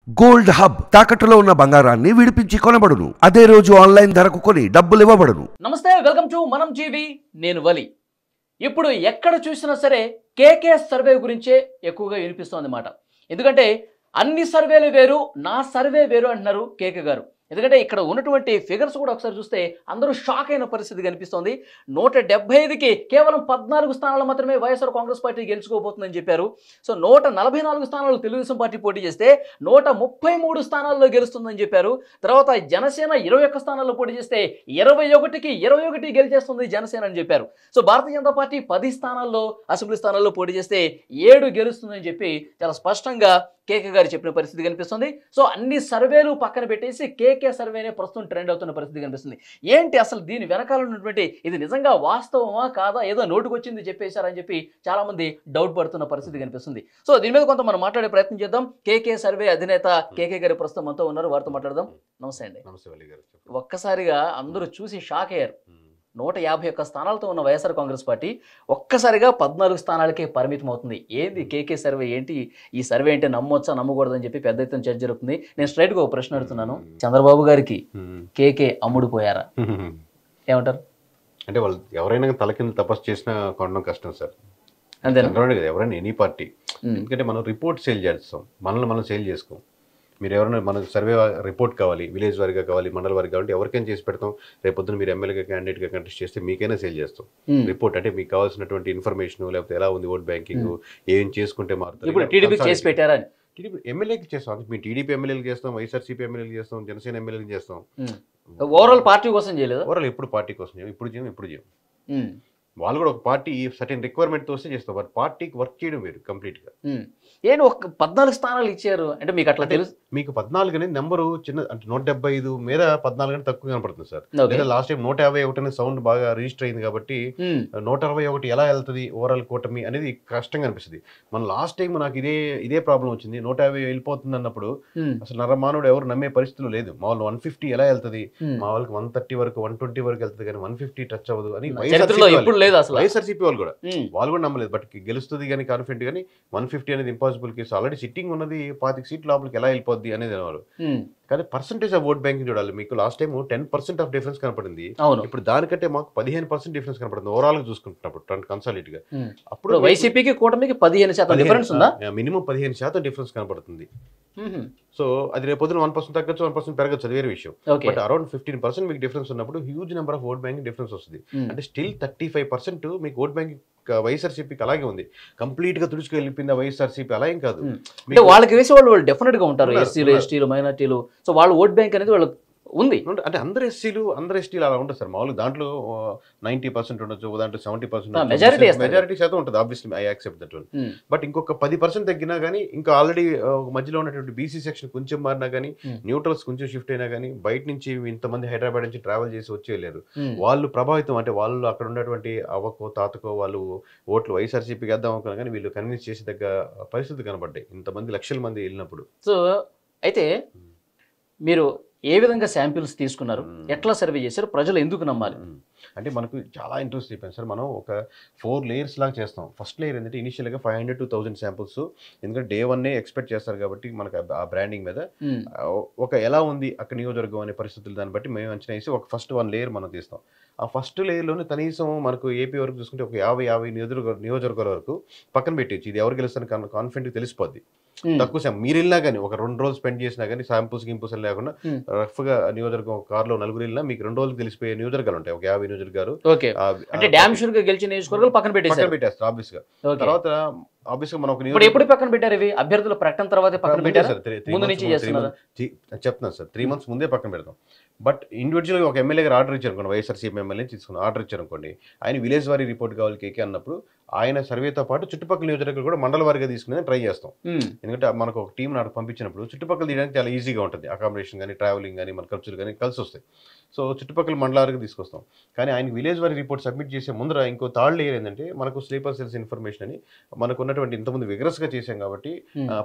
Gold hub తాకట్టులో ఉన్న బంగారాన్ని విడిపించి కొనబడును. అదే రోజు ఆన్లైన్ ధరకు కొని డబ్బులు ఇవ్వబడును. నమస్తే, వెల్కమ్ టు మనం జీవి. నేను వలి. ఇప్పుడు ఎక్కడ చూసినా సరే కేకే సర్వే గురించే ఎక్కువగా వినిపిస్తోంది మాట. ఎందుకంటే అన్ని సర్వేలు వేరు, నా సర్వే వేరు అంటున్నారు కేకే గారు. ఎందుకంటే ఇక్కడ ఉన్నటువంటి ఫిగర్స్ కూడా ఒకసారి చూస్తే అందరూ షాక్ అయిన పరిస్థితి కనిపిస్తోంది. 175కి కేవలం 14 స్థానాలు మాత్రమే వైఎస్ఆర్ కాంగ్రెస్ పార్టీ గెలుచుకోబోతుందని చెప్పారు. సో 144 స్థానాలు తెలుగుదేశం పార్టీ పోటీ చేస్తే 133 స్థానాల్లో గెలుస్తుందని చెప్పారు. తర్వాత జనసేన 21 స్థానాల్లో పోటీ చేస్తే 21కి 21 గెలిచేస్తుంది జనసేన అని చెప్పారు. సో భారతీయ జనతా పార్టీ 10 స్థానాల్లో అసెంబ్లీ స్థానాల్లో పోటీ చేస్తే 7 గెలుస్తుందని చెప్పి చాలా స్పష్టంగా కేకే గారు చెప్పిన పరిస్థితి కనిపిస్తుంది. సో అన్ని సర్వేలు పక్కన పెట్టేసి కేకే సర్వేనే ప్రస్తుతం ట్రెండ్ అవుతున్న పరిస్థితి కనిపిస్తుంది. ఏంటి అసలు దీని వెనకాల ఉన్నటువంటి ఇది నిజంగా వాస్తవమా కాదా, ఏదో నోటుకొచ్చింది చెప్పేశారని చెప్పి చాలా మంది డౌట్ పడుతున్న పరిస్థితి కనిపిస్తుంది. సో దీని మీద కొంత మనం మాట్లాడే ప్రయత్నం చేద్దాం. కేకే సర్వే అధినేత కేకే గారి ప్రస్తుతం మనతో ఉన్నారు, వారితో మాట్లాడదాం. నమస్తే అండి. ఒక్కసారిగా అందరూ చూసి షాక్ అయ్యారు. 151 స్థానాలతో ఉన్న వైఎస్ఆర్ కాంగ్రెస్ పార్టీ ఒక్కసారిగా 14 స్థానాలకే పరిమితం అవుతుంది. ఏంది కేకే సర్వే, ఏంటి ఈ సర్వే అంటే నమ్మొచ్చా నమ్మకూడదని చెప్పి పెద్ద ఎత్తున చర్చ జరుగుతుంది. నేను స్ట్రైట్గా ఒక ప్రశ్న అడుగుతున్నాను. చంద్రబాబు గారికి కేకే అమ్ముడు పోయారా? ఏమంటారు? అంటే వాళ్ళు ఎవరైనా తల కింద తపస్సు చేసినా కొనడం కష్టం సార్. అంతేనా? ఎవరైనా ఎనీ పార్టీ. ఎందుకంటే మనం రిపోర్ట్ సేల్ చేస్తాం, మనల్ని మనం సేల్ చేసుకోం. మీరు ఎవరైనా మనకు సర్వే రిపోర్ట్ కావాలి, విలేజ్ వారిగా కావాలి, మండల వారికి కావాలి, ఎవరికైనా చేసి పెడతాం. రేపొద్దున మీరు ఎమ్మెల్యేగా క్యాండిడేట్గా కంటెస్ట్ చేస్తే మీకైనా సేల్ చేస్తాం రిపోర్ట్. అంటే మీకు కావాల్సినటువంటి ఇన్ఫర్మేషన్, లేకపోతే ఎలా ఉంది ఓట్ బ్యాంకింగ్, ఏం చేసుకుంటే మారుతుంది. ఇప్పుడు టీడీపీ చేసి పెట్టారా? టీడీపీ ఎమ్మెల్యేకి చేస్తాం, మీ టీడీపీ ఎమ్మెల్యేలు చేస్తాం, వైఎస్ఆర్సీపీ ఎమ్మెల్యేలు చేస్తాం, జనసేన ఎమ్మెల్యేలు చేస్తాం. ఓవరాల్ పార్టీ కోసం చేయలేదు. ఓవరాల్ ఎప్పుడు పార్టీ కోసం చేయం, ఇప్పుడు చేయం. వాళ్ళు కూడా ఒక పార్టీ సర్టెన్ రిక్వైర్మెంట్ తోస్తే చేస్తాం, బట్ పార్టీకి వర్క్ చేయడం వేరు కంప్లీట్గా. ఏంటి ఒక 14 స్థానాలు ఇచ్చారు అంటే మీకు అట్లా తెలుసు? మీకు 14 అనేది నెంబరు చిన్న, అంటే 175 మీద 14 అనేది తక్కువ కనపడుతుంది సార్. లేదా లాస్ట్ టైం 151 అనేది సౌండ్ బాగా రిజిస్టర్ అయింది కాబట్టి 161 ఎలా వెళ్తుంది ఓవరాల్ కూటమి అనేది కష్టంగా అనిపిస్తుంది. మన లాస్ట్ టైం నాకు ఇదే ప్రాబ్లం వచ్చింది. 150 వెళ్ళిపోతుంది అన్నప్పుడు అసలు నరమానవుడు ఎవరు నమ్మే పరిస్థితులు లేదు. మా వాళ్ళు 150 ఎలా వెళ్తుంది, మా వాళ్ళకి 130 వరకు 120 వరకు వెళ్తుంది కానీ 150 టచ్ అవ్వదు అని వైఎస్ఆర్సీపీ వాళ్ళు కూడా నమ్మలేదు. బట్ గెలుస్తుంది కానీ కాన్ఫిడెంట్ కానీ 150 అనేది ఇంపాసిబుల్ కేసు. ఆల్రెడీ సిట్టింగ్ ఉన్నది 25 సీట్ల లోపలికి ఎలా వెళ్ళిపోద్ది అనేది అనేవారు. కానీ పర్సెంటేజ్ ఆఫ్ ఓట్ బ్యాంకింగ్ చూడాలి. మీకు లాస్ట్ టైం 10% ఆఫ్ డిఫరెన్స్ కనపడింది, ఇప్పుడు దానికంటే మాకు 15% డిఫరెన్స్ కనపడుతుంది ఓవరాల్ గా చూసుకుంటున్నప్పుడు కన్సాలిడేట్ గా. అప్పుడు వైసీపీకి కూటమికి 15% డిఫరెన్స్ ఉందా? మినిమం 15% డిఫరెన్స్ కనపడుతుంది. సో అది రేపొద్దున 1% తగ్గచ్చు, 1% పెరగచ్చు, అది వేరే విషయం. బట్ అరౌండ్ 15% మీకు డిఫరెన్స్ ఉన్నప్పుడు huge number of vote banking difference వస్తుంది. అంటే స్టిల్ 35% మీకు ఓట్ బ్యాంకింగ్ వైఎస్ఆర్సీపీకి అలాగే ఉంది. కంప్లీట్ గా తుడుచుకు వెళ్ళిపోయింది వైఎస్ఆర్సీపీ, అలా ఏం కాదు. అంటే వాళ్ళకి వేసే వాళ్ళు డెఫినెట్ గా ఉంటారు, ఎస్సీలు, ఎస్టీలు, మైనార్టీలు. సో వాళ్ళ ఓట్ బ్యాంక్ అనేది వాళ్ళు ఉంది. అంటే అందరు ఎస్సీలు అలా ఉంటుంది సార్. మామూలుగా దాంట్లో 90% ఉండొచ్చు, దాంట్లో 70% మెజారిటీ శాతం ఉంటుంది. Obviously I accept that one. But ఇంకొక 10% తగ్గినా కానీ, ఇంకా ఆల్రెడీ మధ్యలో ఉన్నటువంటి బీసీ సెక్షన్ కొంచెం మారినా కానీ, న్యూట్రల్స్ కొంచెం షిఫ్ట్ అయినా కానీ, బయట నుంచి ఇంతమంది హైదరాబాద్ నుంచి ట్రావెల్ చేసి వచ్చేయలేరు. వాళ్ళు ప్రభావితం, అంటే వాళ్ళు అక్కడ ఉన్నటువంటి అవ్వకో తాతకో వాళ్ళు ఓట్లు వైఎస్ఆర్సీపీకి వేద్దాం అనుకున్నా కానీ వీళ్ళు కన్విన్స్ చేసే దగ్గర పరిస్థితి కనబడ్డాయి ఇంతమంది లక్షల మంది వెళ్ళినప్పుడు. సో అయితే మీరు ఏ విధంగా శాంపిల్స్ తీసుకున్నారు, ఎట్లా సర్వే చేశారు, ప్రజలు ఎందుకు నమ్మాలి? అంటే మనకు చాలా ఇంట్రెస్ట్ అయిపోయింది సార్. మనం ఒక 4 లేయర్స్ లాగా చేస్తాం. ఫస్ట్ లేయర్ ఏంటంటే ఇనిషియల్గా 500 to 1000 శాంపుల్స్, ఎందుకంటే డే 1 ఎక్స్పెక్ట్ చేస్తారు కాబట్టి మనకు ఆ బ్రాండింగ్ మీద ఒక ఎలా ఉంది అక్కడ నియోజకవర్గం అనే పరిస్థితులు దాన్ని బట్టి మేము అంచనా వేసి ఒక ఫస్ట్ 1 లేయర్ మనం తీస్తాం. ఆ ఫస్ట్ లేయర్లోనే కనీసం మనకు ఏపీ వరకు చూసుకుంటే ఒక 50 నియోజకవర్గాల వరకు పక్కన పెట్టచ్చు. ఇది ఎవరు గెలుస్తారని కాన్ఫిడెంట్ తెలిసిపోద్ది. తక్కువ మీరు వెళ్ళినా కానీ ఒక 2 రోజులు స్పెండ్ చేసినా కానీ శాంపుల్స్ గింపుల్స్ లేకుండా రఫ్గా నియోజకవర్గం కార్లో 4 వెళ్ళినా మీకు 2 రోజులు తెలిసిపోయే నియోజకవర్గాలు ఉంటాయి. ఒక 50 నియోజకవర్గాలు పక్కన పెట్టేస్తారు ఆబ్వియస్ గా. తర్వాత ఆబ్వియస్ గా మనం ఎప్పుడు పక్కన పెట్టారు ఇవి? అభ్యర్థుల ప్రకటన తర్వాత పక్కన పెట్టారు. చెప్తున్నాను సార్, 3 months ముందే పక్కన పెడతాం. బట్ ఇండివిజువల్ గా ఒక ఎమ్మెల్యే గారు ఆర్డర్ ఇచ్చారు అనుకోండి, వైఎస్ఆర్సీపీ ఎమ్మెల్యే తీసుకుని ఆర్డర్ ఇచ్చారు అనుకోండి, ఆయన విలేజ్ వారీ రిపోర్ట్ కావాలి కేకే అన్నప్పుడు ఆయన సర్వేతో పాటు చుట్టుపక్కల నియోజకవర్గాలు కూడా మండల వారిగా తీసుకుని ట్రై చేస్తాం. ఎందుకంటే మనకు ఒక టీం నాకు పంపించినప్పుడు చుట్టుపక్కల తీయడానికి చాలా ఈజీగా ఉంటుంది. అకామిడేషన్ కానీ, ట్రావెలింగ్ కానీ, మన ఖర్చులు కానీ కలిసి వస్తాయి. సో చుట్టుపక్కల మండలాలకు తీసుకొస్తాం. కానీ ఆయన విలేజ్ వారి రిపోర్ట్ సబ్మిట్ చేసే ముందర ఇంకో థర్డ్ లేయర్ ఏంటంటే మనకు స్లీపర్ సెల్స్ ఇన్ఫర్మేషన్ అని మనకు ఉన్నటువంటి ఇంతమంది విగ్రస్గా చేశాం కాబట్టి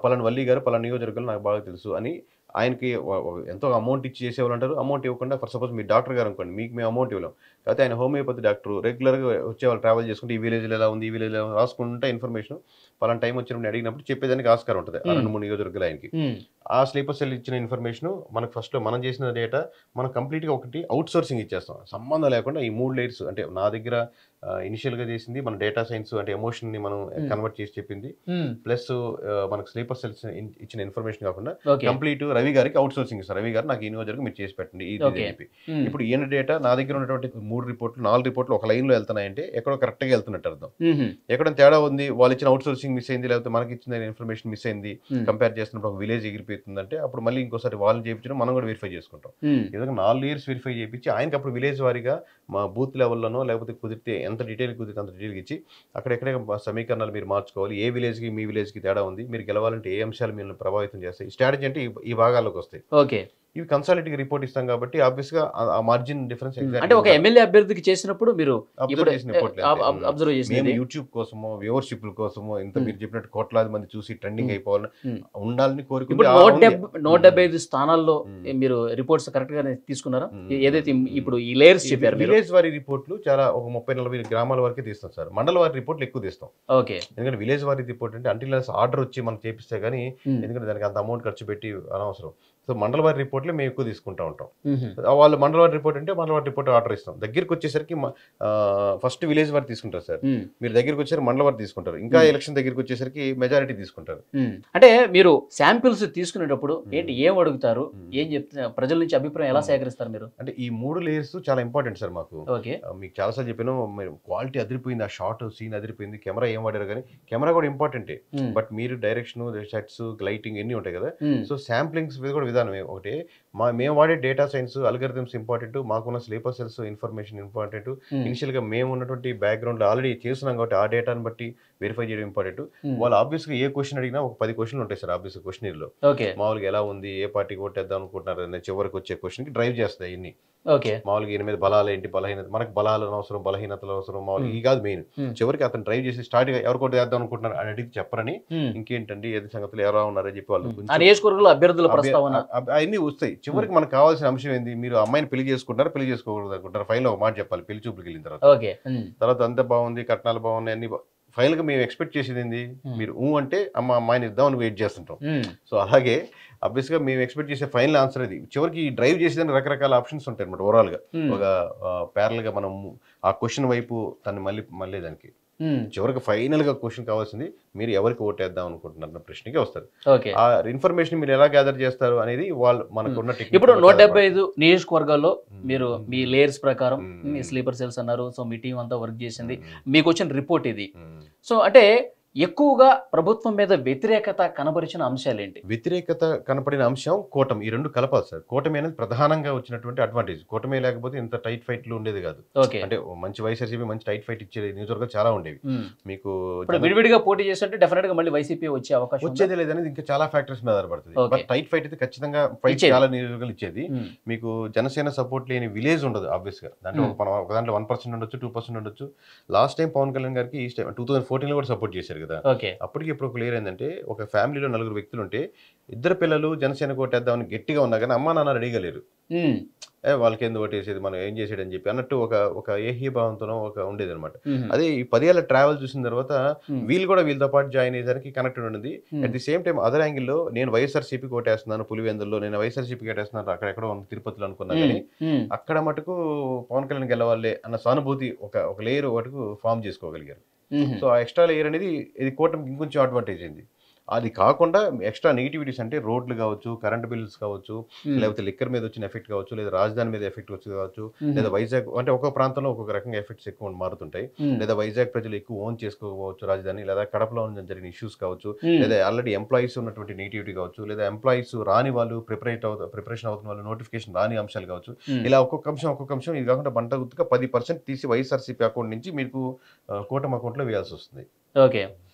పలానా వల్లి గారు పలానా నియోజకవర్గాలు నాకు బాగా తెలుసు అని ఆయనకి ఎంతో అమౌంట్ ఇచ్చి చేసేవాళ్ళు అంటారు, అమౌంట్ ఇవ్వకుండా ఫర్ సపోజ్ మీ డాక్టర్ గారు అనుకోండి, మీకు మేము అమౌంట్ ఇవ్వలేం, కాకపోతే ఆయన హోమియోపతి డాక్టర్ రెగ్యులర్గా వచ్చేవాళ్ళు ట్రావెల్ చేసుకుంటే ఈ విలేజ్లో ఎలా ఉంది, ఈ విలేజ్లో ఎలా రాసుకుంటే ఇన్ఫర్మేషన్ పలానా టైం వచ్చినప్పుడు అడిగినప్పుడు చెప్పేదానికి ఆస్కారం ఉంటుంది. 2-3 నియోజకవర్గాలు ఆయనకి ఆ స్లీపర్ సెల్ ఇచ్చిన ఇన్ఫర్మేషన్ మనకు ఫస్ట్లో మనం చేసిన డేటా మనం కంప్లీట్గా ఒకటి అవుట్ సోర్సింగ్ ఇచ్చేస్తాం, సంబంధం లేకుండా ఈ 3 లేయర్స్ అంటే నా దగ్గర ఇనిషియల్గా చేసింది మన డేటా సైన్స్ అంటే ఎమోషన్ని మనం కన్వర్ట్ చేసి చెప్పింది, ప్లస్ మనకు స్లీపర్ సెల్స్ ఇచ్చిన ఇన్ఫర్మేషన్ కాకుండా కంప్లీట్ రవి గారికి అవుట్ సోర్సింగ్ ఇస్తారు. రవి గారు నాకు ఈ నియోజకవర్గం మీరు చేసి పెట్టండి ఇది అని చెప్పి. ఇప్పుడు ఈయన డేటా నా దగ్గర ఉన్నటువంటి 3 రిపోర్ట్లు 4 రిపోర్ట్లు ఒక లైన్లో వెళ్తున్నాయంటే ఎక్కడో కరెక్ట్గా వెళ్తున్నట్టు అర్థం. ఎక్కడ తేడా ఉంది, వాళ్ళు ఇచ్చిన అవుట్ సోర్సింగ్ మిస్ అయింది, లేకపోతే మనకి ఇచ్చిన ఇన్ఫర్మేషన్ మిస్ అయింది, కంపేర్ చేస్తున్నప్పుడు ఒక విలేజ్ ఎగిరిపోతుందంటే అప్పుడు మళ్ళీ ఇంకోసారి వాళ్ళని చేయించడం మనం కూడా వెరిఫై చేసుకుంటాం. ఎందుకంటే 4 ఇయర్స్ వెరిఫై చేయించి ఆయనకి అప్పుడు విలేజ్ వారీగా మా బూత్ లెవెల్లోనో లేకపోతే కుదిరితే ఎంత డీటెయిల్ కుదిరితే అంత డీటెయిల్ ఇచ్చి అక్కడెక్కడే సమీకరణాలు మీరు మార్చుకోవాలి, ఏ విలేజ్కి మీ విలేజ్కి తేడా ఉంది, మీరు గెలవాలంటే ఏ అంశాలు మీరు ప్రభావితం చేస్తాయి, స్ట్రాటజీ అంటే ఈ భాగాల్లోకి వస్తాయి. ఓకే, ఇవి కన్సాలిడేటివ్ రిపోర్ట్ ఇస్తాం కాబట్టి ఆబ్వియస్ గా ఆ మార్జిన్ డిఫరెన్స్ అంటే ఒక ఎమ్మెల్యే అభ్యర్థికి చేసినప్పుడు మీరు అబ్జర్వ్ చేసి యూట్యూబ్ కోసమో వ్యూవర్షిప్ కోసమో ఇంత మీరు చెప్పినట్టు కోట్లాది మంది చూసి ట్రెండింగ్ అయిపోవాలని ఉండాలని కోరుకుంటే 175 స్థానాల్లో మీరు రిపోర్ట్స్ కరెక్ట్ గా తీసుకున్నారా? ఏదైతే ఇప్పుడు ఈ లేయర్స్ చెప్పారు విలేజ్ వారి రిపోర్ట్లు చాలా ఒక 30-40 గ్రామాల వరకే తీస్తాం సార్, మండల వారి రిపోర్ట్లు ఎక్కువ తీస్తాం. ఓకే, ఎందుకంటే విలేజ్ వారి రిపోర్ట్ అంటే అంటే ఆర్డర్ వచ్చి మనం చేపిస్తే గానీ ఎందుకంటే దానికి అంత అమౌంట్ ఖర్చు పెట్టి అనవసరం. సో మండలవారి రిపోర్ట్లే మేము ఎక్కువ తీసుకుంటూ ఉంటాం. వాళ్ళు మండలవారి రిపోర్ట్ అంటే మండలవారి రిపోర్ట్ ఆర్డర్ ఇస్తాం. దగ్గరికి వచ్చేసరికి ఫస్ట్ విలేజ్ వారి తీసుకుంటారు సార్, మీరు దగ్గరికి వచ్చేసరికి మండలవారి తీసుకుంటారు, ఇంకా ఎలక్షన్ దగ్గరికి వచ్చేసరికి మెజారిటీ తీసుకుంటారు. అంటే మీరు శాంపిల్స్ తీసుకునేటప్పుడు ఏంటి ఏం అడుగుతారు, ఏం చెప్తారు, ప్రజల నుంచి అభిప్రాయం ఎలా సేకరిస్తారు మీరు? అంటే ఈ 3 లేయర్స్ చాలా ఇంపార్టెంట్ సార్ మాకు. ఓకే, మీకు చాలాసార్లు చెప్పాను, మీరు క్వాలిటీ అదిరిపోయింది, ఆ షార్ట్ సీన్ అదిరిపోయింది, కెమెరా ఏం వాడారు కానీ కెమెరా కూడా ఇంపార్టెంటే, బట్ మీరు డైరెక్షన్ షాట్స్ లైటింగ్ ఎన్ని ఉంటాయి కదా. సో శాంప్లింగ్స్ కూడా విధానం ఒకటి, మేము వాడే డేటా సైన్స్ అల్గరిథమ్స్ ఇంపార్టెంట్, మాకున్న sleeper cells information important, initial గా మేము ఉన్నటువంటి బ్యాక్గ్రౌండ్ లో ఆల్రెడీ చేస్తున్నాం కాబట్టి ఆ డేటాను బట్టి వెరిఫై చేయడం ఇంపార్టెంట్. వాళ్ళు ఆబ్వియస్ గా ఏ క్వశ్చన్ అడిగినా ఒక 10 క్వశ్చన్లు ఉంటాయి సార్ ఆబ్వియస్ క్వశ్చన్ లో. మామూలుగా ఎలా ఉంది, ఏ పార్టీకి ఓటేద్దాం అనుకుంటున్నారు అనే చివరికి వచ్చే క్వశ్చన్ కి డ్రైవ్ చేస్తాయి ఇన్ని. మామూలుగా ఈయన మీద బలాలు ఏంటి, బలహీనత, మనకు బలాలు అవసరం బలహీనతలు అవసరం, మామూలుగా ఈ కాదు మెయిన్. చివరికి అతను డ్రైవ్ చేసి స్టార్ట్ గా ఎవరు కూడా వేద్దాం అనుకుంటున్నారు అని అడిగి చెప్పరని ఇంకేంటండి ఏది సంగతులు ఎలా ఉన్నారని చెప్పి వాళ్ళు అన్ని వస్తాయి. చివరికి మనకు కావాల్సిన అంశం ఏంది, మీరు అమ్మాయిని పెళ్లి చేసుకుంటారా పెళ్లి చేసుకోకూడదు అనుకుంటారు, ఫైల్ ఒక మాట చెప్పాలి పెళ్లి చూపులకు వెళ్ళిన తర్వాత అంత బాగుంది, కట్నాలు బాగున్నాయి, అన్ని ఫైనల్ గా మేము ఎక్స్పెక్ట్ చేసేది ఏంది, మీరు అంటే అమ్మాయిని ఇద్దామని వెయిట్ చేస్తుంటాం. సో అలాగే అబ్వియస్ గా మేము ఎక్స్పెక్ట్ చేసే ఫైనల్ ఆన్సర్ అది. చివరికి డ్రైవ్ చేసేదానికి రకరకాల ఆప్షన్స్ ఉంటాయి అనమాట. ఓవరాల్ గా ఒక ప్యారల్ గా మనం ఆ క్వశ్చన్ వైపు తను మళ్ళీ దానికి చివరికి ఫైనల్ గా క్వశ్చన్ కావాల్సింది మీరు ఎవరికి ఓటేద్దాం అనుకుంటున్నారు ప్రశ్నకి వస్తారు. ఆ ఇన్ఫర్మేషన్ మీరు ఎలా గ్యాదర్ చేస్తారు అనేది వాళ్ళు మనకు ఉన్న టెక్నిక్. ఇప్పుడు 175 నియోజకవర్గాల్లో మీరు మీ లేయర్స్ ప్రకారం మీ స్లీపర్ సెల్స్ అన్నారు, సో మీ టీం అంతా వర్క్ చేసింది, మీకు వచ్చిన రిపోర్ట్ ఇది. సో అంటే ఎక్కువగా ప్రభుత్వం మీద వ్యతిరేకత కనబరిచిన అంశాలు ఏంటి? వ్యతిరేకత కనపడిన అంశం కూటమి. ఈ రెండు కలపాలి సార్. కూటమి అనేది ప్రధానంగా వచ్చినటువంటి అడ్వాంటేజ్. కూటమి లేకపోతే ఇంత టైట్ ఫైట్లు ఉండేది కాదు. అంటే మంచి వైఎస్ఆర్సీపీ మంచి టైట్ ఫైట్ ఇచ్చే నియోజకవర్గాలు చాలా ఉండేవి. మీకు విడివిడిగా పోటీ చేస్తుంటే డెఫినెట్ గా మళ్ళీ వైసీపీ వచ్చే అవకాశం వచ్చేది లేదనేది ఇంకా చాలా ఫ్యాక్టర్స్ మీద ఆధారపడుతుంది. బట్ టైట్ ఫైట్ అయితే ఖచ్చితంగా ఫైట్ చాలా నియోజకవర్గాలు ఇచ్చేది. మీకు జనసేన సపోర్ట్ లేని విలేజ్ ఉండదు ఆబ్వియస్ గా. దాంట్లో ఒక దాంట్లో 1% ఉండొచ్చు, 2% ఉండొచ్చు. లాస్ట్ టైం పవన్ కళ్యాణ్ గారికి 2014 లో కూడా సపోర్ట్ చేశారు కదా. అప్పటికి ఇప్పుడు క్లియర్ ఏంటంటే ఒక ఫ్యామిలీలో 4 వ్యక్తులు ఉంటే 2 పిల్లలు జనసేన కోటేద్దామని గట్టిగా ఉన్నా కానీ అమ్మా నాన్న రెడీగా లేరు. వాళ్ళకి ఎందుకు ఓటేసేది, మనం ఏం చేసాడని చెప్పి అన్నట్టు ఒక ఏహీభావంతోనో ఒక ఉండేది అనమాట. అదే ఈ 10 ఏళ్ళ ట్రావెల్ చూసిన తర్వాత వీళ్ళు కూడా వీళ్ళతో పాటు జాయిన్ అయ్యేసరికి కనెక్టెడ్ ఉన్నది. At the same time other యాంగిల్లో నేను వైఎస్ఆర్సీపీ కోటేస్తున్నాను పులివెందుల్లో, నేను వైఎస్ఆర్సీపీ కోటేస్తున్నాను అక్కడెక్కడో తిరుపతిలో అనుకున్నా కానీ అక్కడ మటుకు పవన్ కళ్యాణ్ గెలవాలే అన్న సానుభూతి ఒక లేయర్ మటుకు ఫామ్ చేసుకోగలిగారు. సో ఆ ఎక్స్ట్రా లేయర్ అనేది ఇది కూటమికి ఇంకొంచెం అడ్వాంటేజ్ అయింది. అది కాకుండా ఎక్స్ట్రా నెగిటివిటీస్ అంటే రోడ్లు కావచ్చు, కరెంట్ బిల్స్ కావచ్చు, లేకపోతే లిక్కర్ మీద వచ్చిన ఎఫెక్ట్ కావచ్చు, లేదా రాజధాని మీద ఎఫెక్ట్ వచ్చి కావచ్చు, లేదా వైజాగ్ అంటే ఒక్కొక్క ప్రాంతంలో ఒక్కొక్క రకంగా ఎఫెక్ట్స్ ఎక్కువ మారుతుంటాయి. లేదా వైజాగ్ ప్రజలు ఎక్కువ ఓన్ చేసుకోవచ్చు రాజధాని, లేదా కడపలో జరిగిన ఇష్యూస్ కావచ్చు, లేదా ఆల్రెడీ ఎంప్లాయీస్ ఉన్నటువంటి నెగిటివిటీ కావచ్చు, లేదా ఎంప్లాయీస్ రాని వాళ్ళు ప్రిపరేషన్ అవుతున్న వాళ్ళు నోటిఫికేషన్ రాని అంశాలు కావచ్చు. ఇలా ఒక్కొక్క అంశం ఇది కాకుండా బంట గుర్తుగా 10% తీసి వైఎస్ఆర్సీపీ అకౌంట్ నుంచి మీకు కూటమి అకౌంట్లో వేయాల్సి వస్తుంది. ఓకే,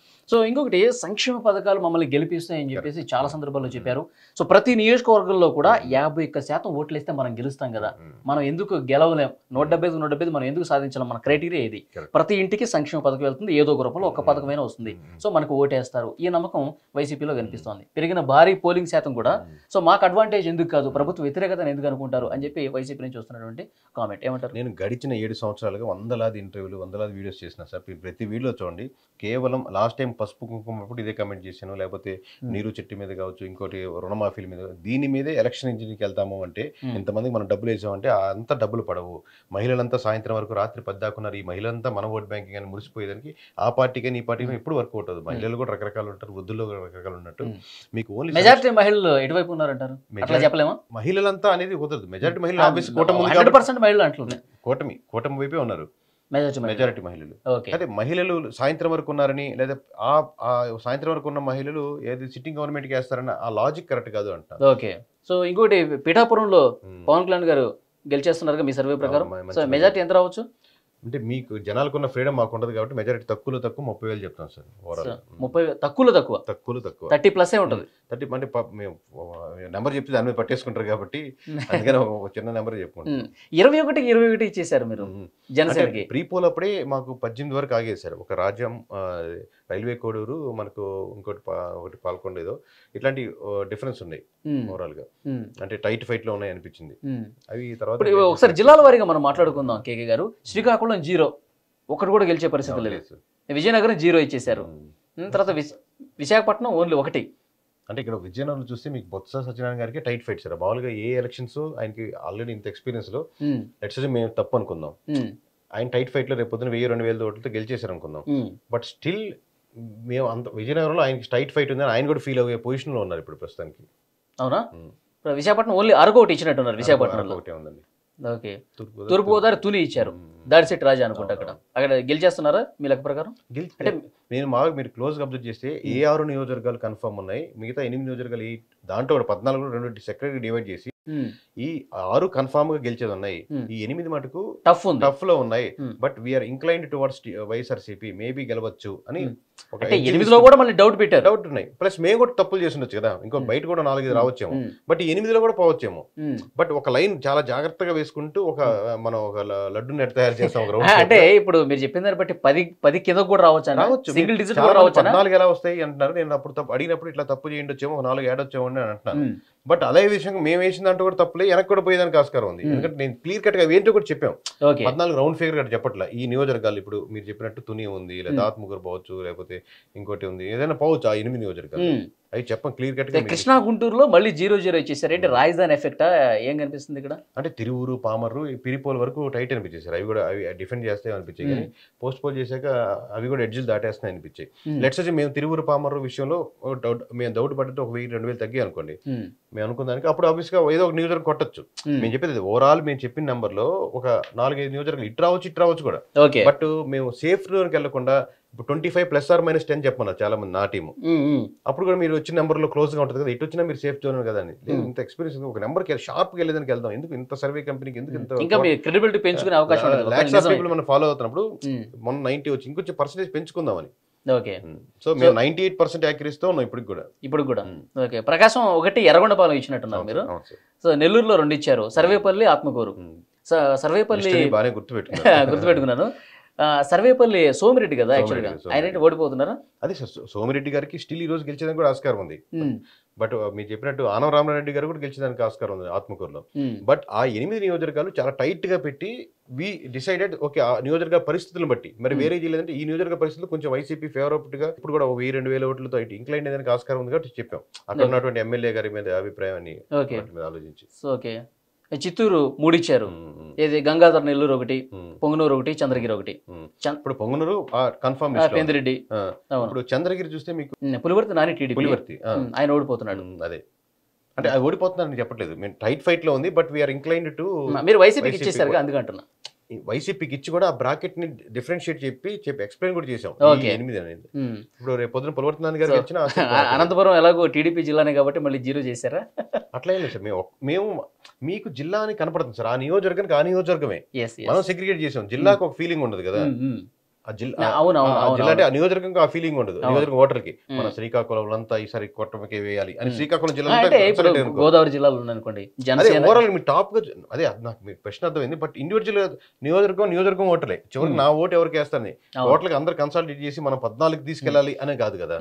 సో ఇంకొకటి సంక్షేమ పథకాలు మమ్మల్ని గెలిపిస్తాయని చెప్పేసి చాలా సందర్భాల్లో చెప్పారు. సో ప్రతి నియోజకవర్గంలో కూడా 51% ఓట్లు వేస్తే మనం గెలుస్తాం కదా, మనం ఎందుకు గెలవలేం, 175 మనం ఎందుకు సాధించలేం, మన క్రైటీరియా ఇది. ప్రతి ఇంటికి సంక్షేమ పథకం వెళ్తుంది, ఏదో ఒక రూపంలో ఒక పథకమైనా వస్తుంది, సో మనకు ఓటేస్తారు, ఈ నమ్మకం వైసీపీలో కనిపిస్తోంది. పెరిగిన భారీ పోలింగ్ శాతం కూడా సో మాకు అడ్వాంటేజ్ ఎందుకు కాదు, ప్రభుత్వ వ్యతిరేకతను ఎందుకు అనుకుంటారు అని చెప్పి వైసీపీ నుంచి వస్తున్నటువంటి కామెంట్ ఏమంటారు? నేను గడిచిన 7 సంవత్సరాలుగా వందలాది ఇంటర్వ్యూలు, వందలాది వీడియోస్ చేసిన సార్. ప్రతి వీడియో చూడండి, కేవలం లాస్ట్ టైం పసుపు కుంకుమప్పుడు ఇదే కమెంట్ చేశాను, లేకపోతే నీరు చెట్టు మీద కావచ్చు, ఇంకోటి రుణమాఫీల మీద, దీని మీదే ఎలక్షన్ ఇంజిన్కి వెళ్తాము అంటే ఎంతమందికి మనం డబ్బులు వేసామంటే అంత డబ్బులు పడవు. మహిళలంతా సాయంత్రం వరకు రాత్రి 10 దాకున్నారు, ఈ మహిళలంతా మన ఓట్ బ్యాంకింగ్ అని మురిసిపోయేదానికి ఆ పార్టీకి ఈ పార్టీకి ఎప్పుడు వర్కౌట్ అవుతుంది. మహిళలు కూడా రకరకాలు ఉంటారు, వృద్ధుల్లో రకరకాలు ఉన్నట్టు మీకు ఓన్లీ మెజారిటీ మహిళలు ఎటువైపు ఉన్నారంటారు, అట్లా చెప్పలేమా? మహిళలంతా అనేది కుదరదు. మెజారిటీ మహిళలు ఆబ్వియస్ కూటమి 100% మహిళలు అంటున్నారు, కూటమి వైపే ఉన్నారు మెజారిటీ మహిళలు. ఓకే, అదే మహిళలు సాయంత్రం వరకు ఉన్నారని, లేదా ఆ సాయంత్రం వరకు ఉన్న మహిళలు ఏది సిట్టింగ్ గవర్నమెంట్కి వేస్తారన్న ఆ లాజిక్ కరెక్ట్ కాదు అంట. ఓకే, సో ఇంకోటి పిఠాపురంలో పవన్ కళ్యాణ్ గారు గెలిచేస్తున్నారు మీ సర్వే ప్రకారం, సో మెజారిటీ ఎంత రావచ్చు? అంటే మీకు జనాలకున్న ఫ్రీడమ్ మాకు ఉండదు కాబట్టి మెజారిటీ తక్కువ 30,000 చెప్తాం సార్. ఓవరాల్ 30 తక్కువ 30+ ఉంటుంది. 30 అంటే మేము నెంబర్ చెప్తే దాని మీద పట్టేసుకుంటారు కాబట్టి అందుకని ఒక చిన్న నెంబర్ చెప్పుకుంటాం. 21 ఇచ్చేసారు మీరు జనసేనకి. ప్రీ పోల్ అప్పుడే మాకు 18 వరకు ఆగేశారు. ఒక రాజ్యం, రైల్వే కోడూరు, మనకు ఒకటి పాల్కొండ, ఏదో ఇట్లాంటి డిఫరెన్స్ ఉన్నాయి ఓవరాల్ గా. అంటే టైట్ ఫైట్ లో ఉన్నాయి అనిపించింది. అవి తర్వాత ఒకసారి జిల్లాల వారీగా మనం మాట్లాడుకుందాం. కేకే గారు, శ్రీకాకుళం 0, ఒకటి కూడా గెలిచే పరిస్థితి లేదు. విజయనగరం 0 ఇచ్చేసారు. తర్వాత విశాఖపట్నం ఓన్లీ 1. అంటే ఇక్కడ విజయనగరం చూస్తే మీకు బొత్స సత్యనారాయణ గారికి టైట్ ఫైట్ సార్. మామూలుగా ఏ ఎలక్షన్స్ ఆయనకి ఆల్రెడీ ఇంత ఎక్స్పీరియన్స్ లో లెట్స్ మేము తప్పు అనుకుందాం, ఆయన టైట్ ఫైట్ లో రేపు పొద్దున 1000-2000 ఓట్లతో గెలిచేశారు అనుకుందాం. బట్ స్టిల్ మేము అంత విజయనగరంలో ఆయనకి టైట్ ఫైట్ ఉందని ఆయన కూడా ఫీల్ అయ్యే పొజిషన్ లో ఉన్నారు ఇప్పుడు ప్రస్తుతానికి. అవునా? విశాఖపట్నం ఓన్లీ అరకు ఇచ్చినట్టున్నారు. విశాఖపట్నంలో ఒకటే ఉందండి. ఓకే, తూర్పుగోదావరి తుని ఇచ్చారు, దాడిశెట్టి రాజా అనుకుంటా. అక్కడ గెలిచేస్తున్నారా మీ లెక్క ప్రకారం? అంటే నేను మీరు క్లోజ్ అబ్జర్వ్ చేస్తే ఏ 6 నియోజకవర్గాలు కన్ఫర్మ్ ఉన్నాయి, మిగతా 8 నియోజకవర్గాలు దాంట్లో 14 2 సెక్రటరీ డివైడ్ చేసి ఈ 6 కన్ఫర్మ్ గా గెలిచేది ఉన్నాయి. ఈ 8 మటుకు టఫ్ లో ఉన్నాయి. But we're inclined towards YSRCP, maybe గెలవచ్చు అని. 8లో కూడా మళ్ళీ డౌట్ ఉన్నాయి. ప్లస్ మేము కూడా తప్పులు చేసి ఉండొచ్చు కదా, ఇంకో బయట కూడా 4-5 రావచ్చేమో, బట్ 8లో కూడా పోవచ్చేమో. బట్ ఒక లైన్ చాలా జాగ్రత్తగా వేసుకుంటూ మనం ఒక లడ్డు నెట్ తయారు చేస్తాం. అంటే ఇప్పుడు మీరు చెప్పిన దాన్ని బట్టి 10 కింద కూడా రావచ్చు, సింగిల్ డిజిట్ కూడా రావచ్చు. 14 ఎలా వస్తాయి అంటున్నారు. నేను అప్పుడు అడిగినప్పుడు ఇట్లా తప్పు చేయండి వచ్చేమో, 4 యాడ్ వచ్చేమో అని అంటున్నాను. బట్ అదే విషయంగా మేము వేసిన దాంట్లో కూడా తప్పులే, వెనక్కి కూడా పోయేదానికి ఆస్కారం ఉంది. ఎందుకంటే నేను క్లియర్ కట్ గా ఏంటో కూడా చెప్పాం. 14 రౌండ్ ఫిగర్ కట్ చెప్పట్లా. ఈ నియోజకవర్గాలు ఇప్పుడు మీరు చెప్పినట్టు తుని ఉంది, లేదా ఆత్మకూరు పోవచ్చు, లేకపోతే ఇంకోటి ఉంది, ఏదైనా పోవచ్చు. ఆ 8 నియోజకవర్గాలు అవి చెప్పం క్లియర్ కట్ గా. కృష్ణా గుంటూరులో మళ్ళీ 0-0 ఇచ్చేసారు. ఏంటి రాజధాని ఎఫెక్టా ఏం కనిపిస్తుంది ఇక్కడ? అంటే తిరువురు, పామర్రు, పిరిపోల్ వరకు టైట్ అనిపించేసారు. అవి కూడా అవి డిఫెండ్ చేస్తాయి అనిపించాయి, కానీ పోస్ట్ పోల్ చేశాక అవి కూడా ఎడ్జిల్ దాటేస్తున్నాయి అనిపించాయి. లెట్స్ వచ్చి మేము తిరువురు, పామర్రు విషయంలో మేము డౌట్ పడ్డట్టు ఒక 1000-2000 తగ్గి అనుకోండి, మేము అనుకున్న దానికి అప్పుడు ఆబ్వియస్ గా ఏదో ఒక నియోజకవర్గం కొట్టచ్చు. మేము చెప్పేది ఓవరాల్ మేము చెప్పిన నెంబర్ లో ఒక 4-5 నియోజకవర్గాలు ఇటు రావచ్చు కూడా. బట్ మేము సేఫ్ జోన్కి వెళ్లకుండా ఇప్పుడు 25 +or -10 చెప్పమన్నారు చాలా మంది నా టీము. అప్పుడు కూడా మీరు వచ్చిన నెంబర్ లో క్లోజ్ గా ఉంటుంది కదా, ఇటు వచ్చినా మీరు సేఫ్ జోన్ కదా అని. ఇంత ఎక్స్పీరియన్స్ ఒక నెంబర్ షార్ప్ గా వెళ్ళేదానికి వెళ్దాం. ఎందుకు ఇంత సర్వే కంపెనీకి ఎందుకు క్రెడిబిలిటీ పెంచుకునే అవకాశం మనం ఫాలో అవుతున్నప్పుడు మొన్న 90 వచ్చి ఇంకొంచెం పర్సెంటేజ్ పెంచుకుందామని. ఓకే, సో మేము 98% యాక్యురసీతో ఉన్నాం ఇప్పుడు కూడా. ఓకే, ప్రకాశం 1, ఎర్రగొండపాలెం ఇచ్చినట్టున్నారు మీరు. సో నెల్లూరులో 2 ఇచ్చారు, సర్వేపల్లి, ఆత్మకూరు. సర్వేపల్లి బాగానే గుర్తుపెట్టుకున్నాను. సర్వేపల్లి సోమిరెడ్డి కదా యాక్చువల్గా, ఆయన ఓడిపోతున్నారా? అదే సార్, సోమిరెడ్డి గారికి స్టిల్ ఈ రోజు గెలిచేదానికి కూడా ఆస్కారం ఉంది. బట్ మీరు చెప్పినట్టు ఆనవ రామరెడ్డి గారు కూడా గెలిచేదానికి ఆస్కారం ఉంది ఆత్మకూరులో. బట్ ఆ 8 నియోజకవర్గాలు చాలా టైట్ గా పెట్టి వి డిసైడెడ్ ఓకే ఆ నియోజకవర్గ పరిస్థితులను బట్టి మరి వేరే జిల్లా ఈ నియోజకవర్గ పరిస్థితులు కొంచెం వైసీపీ ఫేవరబుల్ గా ఇప్పుడు కూడా 1000-2000 ఓట్లతో ఇంక్లైన్ అయ్యేదానికి ఆస్కారం ఉంది కాబట్టి చెప్పాం. అక్కడ ఉన్నటువంటి ఎమ్మెల్యే గారి మీద అభిప్రాయాన్ని ఆలోచించి. ఓకే, చిత్తూరు 3 ఇచ్చారు, ఏది గంగాధర్ నెల్లూరు 1, పొంగనూరు 1, చంద్రగిరి 1. ఇప్పుడు పొంగనూరు కన్ఫర్మ్ పెందిరెడ్డి. ఇప్పుడు చంద్రగిరి చూస్తే మీకు పులివర్తి నాని టీడీపీ, ఆయన ఓడిపోతున్నాడు. అదే అంటే అది ఓడిపోతున్నారని చెప్పట్లేదు, మేము టైట్ ఫైట్ లో ఉంది. బట్ వీఆర్ ఇంక్లైన్డ్ టు మీరు వైసీపీకి ఇచ్చేసారు అందుకంటున్నా. వైసీపీకి ఇచ్చి కూడా ఆ బ్రాకెట్ ని డిఫరెన్షియేట్ చెప్పి ఎక్స్ప్లెయిన్ కూడా చేసాం. 8 అనేది ఇప్పుడు రేపు పొద్దున పులివర్తనాథ్ గారికి వచ్చిన అనంతపురం ఎలాగో టీడీపీ జిల్లానే కాబట్టి మళ్ళీ 0 చేశారా? అట్లా ఏం లేదు సార్, మేము మీకు జిల్లా అని కనపడుతుంది సార్, ఆ నియోజకవర్గానికి ఆ నియోజకవర్గమే మనం సెగ్రిగేట్ చేసాం. జిల్లాకు ఒక ఫీలింగ్ ఉండదు కదా. ఆ జిల్లా అవును జిల్లా అంటే ఆ నియోజకవర్గం ఆ ఫీలింగ్ ఉండదు. నియోజకవర్గం ఓటర్కి మన శ్రీకాకుళం అంతా ఈసారి కొట్టమకే వేయాలి అని శ్రీకాకుళం జిల్లా అంటే ఇప్పుడు గోదావరి జిల్లాలో అనుకోండి జనసేన ఓవరాల్ మీ టాప్ గా అదే నాకు మీ ప్రశ్న అర్థమైంది. బట్ ఇండివిజువల్ నియోజకవర్గం ఓటర్లే చివరికి నా ఓటు ఎవరికి వేస్తాను ఓట్లకి అందరు కన్సల్టేట్ చేసి మనం 14 తీసుకెళ్ళాలి అనే కాదు కదా.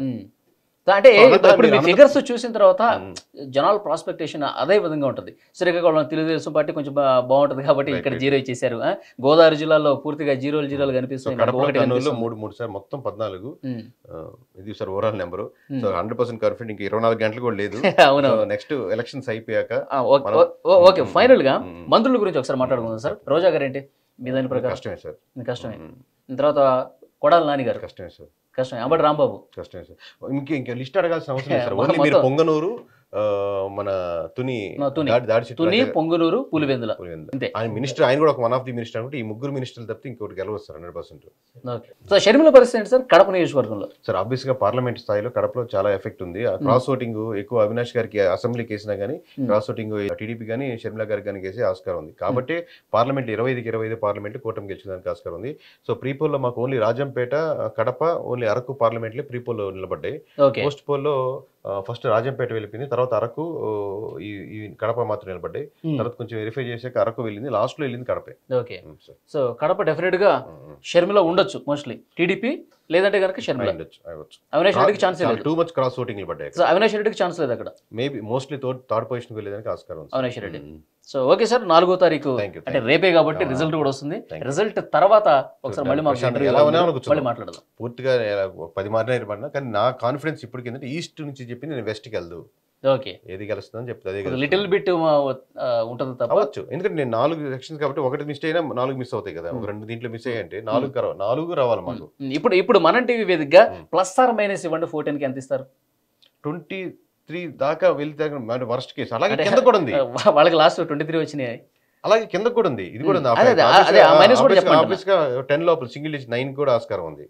అంటే ఇప్పుడు మీ ఫిగర్స్ చూసిన తర్వాత జనాల ప్రాస్పెక్టేషన్ అదే విధంగా ఉంటుంది. శ్రీకాకుళం తెలుగుదేశం పార్టీ కొంచెం బాగుంటుంది కాబట్టి ఇక్కడ 0 ఇచ్చేసారు. గోదావరి జిల్లాలో పూర్తిగా జీరోలు కనిపిస్తాయి. 3 సార్ మొత్తం 14 ఇది సార్ ఓవరాల్ నెంబర్. సో 100% కన్ఫిడెంట్ ఇంకా 24 గంటలు కూడా లేదు. అవును నెక్స్ట్ ఎలక్షన్స్ అయిపోయాక ఓకే ఫైనల్ గా మంత్రుల గురించి ఒకసారి మాట్లాడుకుందాం సార్. రోజా గారు ఏంటి మీ దాని ప్రకారం కష్టమే సార్, కష్టమే. తర్వాత కొడాలి నాని గారు కష్టమే సార్, కష్టమే. అంబటి రాంబాబు కష్టమే సార్. ఇంకా లిస్ట్ అడగాల్సిన అవసరం లేదు సార్. ఓన్లీ మీరు పొంగనూరు మన తుని పొంగునూరు పులివెందుల ఆయన మినిస్టర్, ఆయన కూడా ఒక వన్ ఆఫ్ ది మినిస్టర్ అనుకుంటే ఈ ముగ్గురు మినిస్టర్లు తప్పితే ఇంకోటి గెలవస్తారు 100%. సో షర్మిల పరిస్థితి ఏంటి సార్ కడప నియోజకవర్గంలో? సార్ ఆబ్వియస్ గా పార్లమెంట్ స్థాయిలో కడపలో చాలా ఎఫెక్ట్ ఉంది. క్రాస్ ఓటింగ్ ఎక్కువ అవినాష్ గారికి అసెంబ్లీకి వేసినా గానీ క్రాస్ ఓటింగ్ టీడీపీ కానీ షర్మిల గారికి కానీ వేసే ఆస్కారం ఉంది. కాబట్టి పార్లమెంట్ 25 పార్లమెంట్ కూటమి గెలిచడానికి ఆస్కారం ఉంది. సో ప్రీపోల్లో మాకు ఓన్లీ రాజంపేట కడప ఓన్లీ అరకు పార్లమెంట్లే ప్రీపోల్లో నిలబడ్డాయి. పోస్ట్ పోల్లో ఫస్ట్ రాజంపేట వెళ్ళిపోయింది, తర్వాత అరకు ఈ కడప మాత్రం నిలబడ్డాయి. తర్వాత కొంచెం వెరిఫై చేసాక అరకు వెళ్ళింది, లాస్ట్ లో వెళ్ళింది కడపే. ఓకే సో కడప డెఫినెట్ గా షర్మిల ఉండొచ్చు మోస్ట్లీ టీడీపీ, లేదంటే కనుక షర్మిల అవినాష్ రెడ్డికి ఛాన్స్ లేదు. టూ మచ్ క్రాస్ ఓటింగ్ పడ్డాయి. సో అవినాష్ రెడ్డికి ఛాన్స్ లేదు అక్కడ. మేబీ మోస్ట్లీ థర్డ్ పొజిషన్ వెళ్ళేదానికి ఆస్కారం ఉంది Avinash Reddy. So okay sir 4వ తారీఖు అంటే రేపే కాబట్టి రిజల్ట్ కూడా వస్తుంది. రిజల్ట్ తర్వాత ఒకసారి మళ్ళీ మాట్లాడదాం. పూర్తిగా 10 మారినా కానీ నా కాన్ఫిడెన్స్ ఇప్పటికి ఏంటంటే ఈస్ట్ నుంచి చెప్పి నేను వెస్ట్కి వెళ్దు. ఓకే ఏది గెలుస్తుందని చెప్తే లిటిల్ బిట్ ఉంటుంది అవ్వచ్చు. ఎందుకంటే నేను 4 సెక్షన్స్ కాబట్టి ఒకటి మిస్ అయినా 4 మిస్ అవుతాయి కదా. ఒక 2 దీంట్లో మిస్ అయ్యంటే 4 రావాలి మాకు. ఇప్పుడు మనం టీవీ వేదికగా ప్లస్ ఆర్ మైనస్ ఇవ్వండి 14కి ఎంత ఇస్తారు? 23 దాకా వెళ్తే వర్స్ట్ కేసు. అలాగే కింద కూడా ఉంది, వాళ్ళకి లాస్ట్ 23 వచ్చినాయి. అలాగే కింద కూడా ఉంది, ఇది కూడా ఉంది. 10 లోపల సింగిల్ డిజిట్ 9 కూడా ఆస్కారం ఉంది.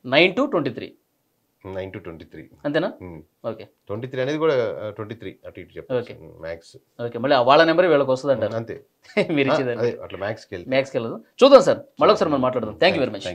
9 to 23 అంతేనా? ఓకే 23 అనేది కూడా 23 అటు ఇటు చెప్పండి మ్యాక్స్. ఓకే మళ్ళీ వాళ్ళ నెంబర్ వీళ్ళకి వస్తుంది అంటారు అంతే. మీరు ఇచ్చేది అట్లా మ్యాక్స్కి వెళ్ళదు. చూద్దాం సార్, మళ్ళీ ఒకసారి మనం మాట్లాడదాం. Thank you very much.